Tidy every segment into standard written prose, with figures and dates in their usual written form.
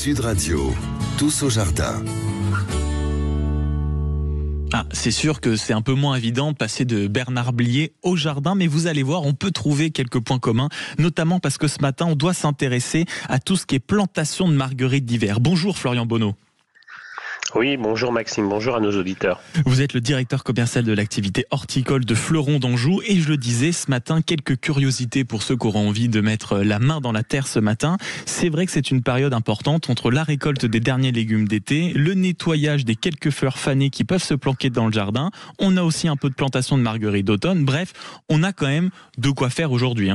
Sud Radio, tous au jardin. C'est sûr que c'est un peu moins évident de passer de Bernard Blier au jardin, mais vous allez voir, on peut trouver quelques points communs, notamment parce que ce matin, on doit s'intéresser à tout ce qui est plantation de marguerites d'hiver. Bonjour Florian Bonneau. Oui, bonjour Maxime, bonjour à nos auditeurs. Vous êtes le directeur commercial de l'activité horticole de Fleuron d'Anjou et je le disais ce matin, quelques curiosités pour ceux qui auront envie de mettre la main dans la terre ce matin. C'est vrai que c'est une période importante entre la récolte des derniers légumes d'été, le nettoyage des quelques fleurs fanées qui peuvent se planquer dans le jardin. On a aussi un peu de plantation de marguerites d'automne. Bref, on a quand même de quoi faire aujourd'hui.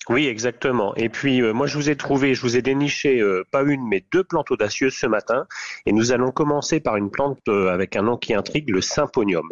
Oui, exactement. Et puis, moi, je vous ai déniché pas une, mais deux plantes audacieuses ce matin. Et nous allons commencer par une plante avec un nom qui intrigue, le symponium.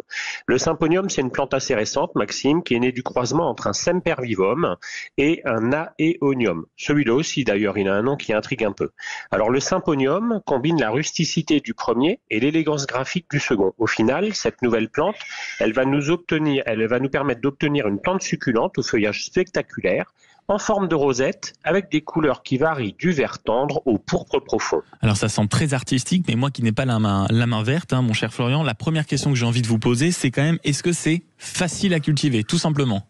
Le symponium, c'est une plante assez récente, Maxime, qui est née du croisement entre un sempervivum et un aéonium. Celui-là aussi, d'ailleurs, il a un nom qui intrigue un peu. Alors, le symponium combine la rusticité du premier et l'élégance graphique du second. Au final, cette nouvelle plante, elle va nous permettre d'obtenir une plante succulente au feuillage spectaculaire, en forme de rosette, avec des couleurs qui varient du vert tendre au pourpre profond. Alors ça semble très artistique, mais moi qui n'ai pas la main verte, mon cher Florian, la première question que j'ai envie de vous poser, c'est quand même, est-ce que c'est facile à cultiver, tout simplement ?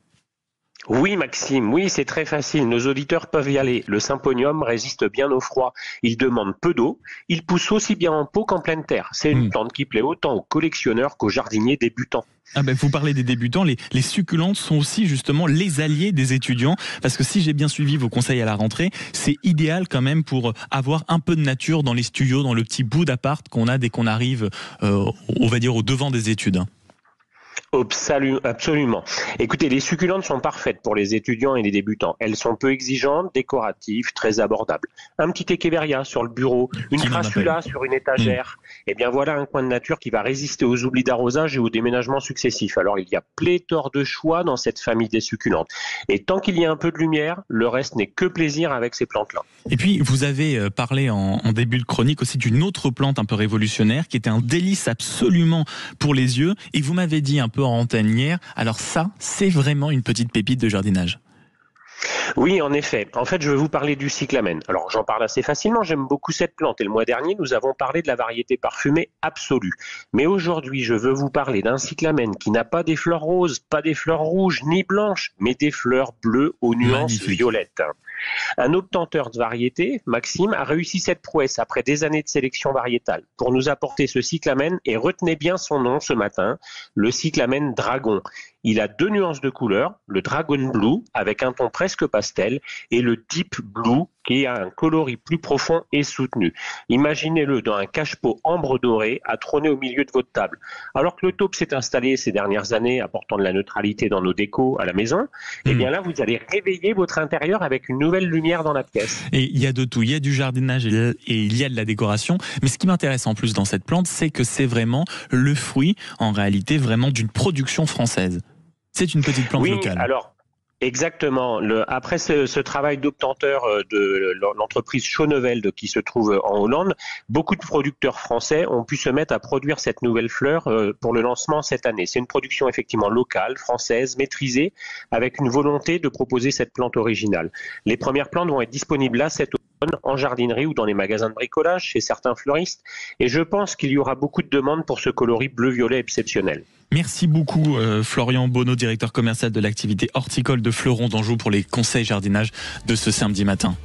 Oui Maxime, oui c'est très facile, nos auditeurs peuvent y aller. Le symponium résiste bien au froid, il demande peu d'eau, il pousse aussi bien en pot qu'en pleine terre. C'est une plante qui plaît autant aux collectionneurs qu'aux jardiniers débutants. Vous parlez des débutants, les succulentes sont aussi justement les alliés des étudiants, parce que si j'ai bien suivi vos conseils à la rentrée, c'est idéal quand même pour avoir un peu de nature dans les studios, dans le petit bout d'appart qu'on a dès qu'on arrive, on va dire, au devant des études. Absolument. Écoutez, les succulentes sont parfaites pour les étudiants et les débutants. Elles sont peu exigeantes, décoratives, très abordables. Un petit écheveria sur le bureau, une crassula sur une étagère. Et bien voilà un coin de nature qui va résister aux oublis d'arrosage et aux déménagements successifs. Alors il y a pléthore de choix dans cette famille des succulentes. Et tant qu'il y a un peu de lumière, le reste n'est que plaisir avec ces plantes-là. Et puis vous avez parlé en début de chronique aussi d'une autre plante un peu révolutionnaire qui était un délice absolument pour les yeux. Et vous m'avez dit un peu en antenne hier, alors ça, c'est vraiment une petite pépite de jardinage. Oui, en effet. En fait, je vais vous parler du cyclamen. Alors, j'en parle assez facilement, j'aime beaucoup cette plante. Et le mois dernier, nous avons parlé de la variété parfumée absolue. Mais aujourd'hui, je veux vous parler d'un cyclamen qui n'a pas des fleurs roses, pas des fleurs rouges, ni blanches, mais des fleurs bleues aux nuances violettes. Un obtenteur de variété, Maxime, a réussi cette prouesse après des années de sélection variétale pour nous apporter ce cyclamen, et retenez bien son nom ce matin, le cyclamen dragon. Il a deux nuances de couleur, le dragon blue avec un ton presque pastel et le deep blue qui a un coloris plus profond et soutenu. Imaginez-le dans un cache-pot ambre doré à trôner au milieu de votre table. Alors que le taupe s'est installé ces dernières années apportant de la neutralité dans nos décos à la maison, et bien là vous allez réveiller votre intérieur avec une nouvelle lumière dans la pièce. Et il y a de tout, il y a du jardinage et il y a de la décoration, mais ce qui m'intéresse en plus dans cette plante, c'est que c'est vraiment le fruit, en réalité, vraiment d'une production française. C'est une petite plante locale. Alors, exactement. Après ce travail d'obtenteur de l'entreprise Schoneveld qui se trouve en Hollande, beaucoup de producteurs français ont pu se mettre à produire cette nouvelle fleur pour le lancement cette année. C'est une production effectivement locale, française, maîtrisée, avec une volonté de proposer cette plante originale. Les premières plantes vont être disponibles là cet automne en jardinerie ou dans les magasins de bricolage chez certains fleuristes. Et je pense qu'il y aura beaucoup de demandes pour ce coloris bleu-violet exceptionnel. Merci beaucoup Florian Bonneau, directeur commercial de l'activité horticole de Fleuron d'Anjou pour les conseils jardinage de ce samedi matin.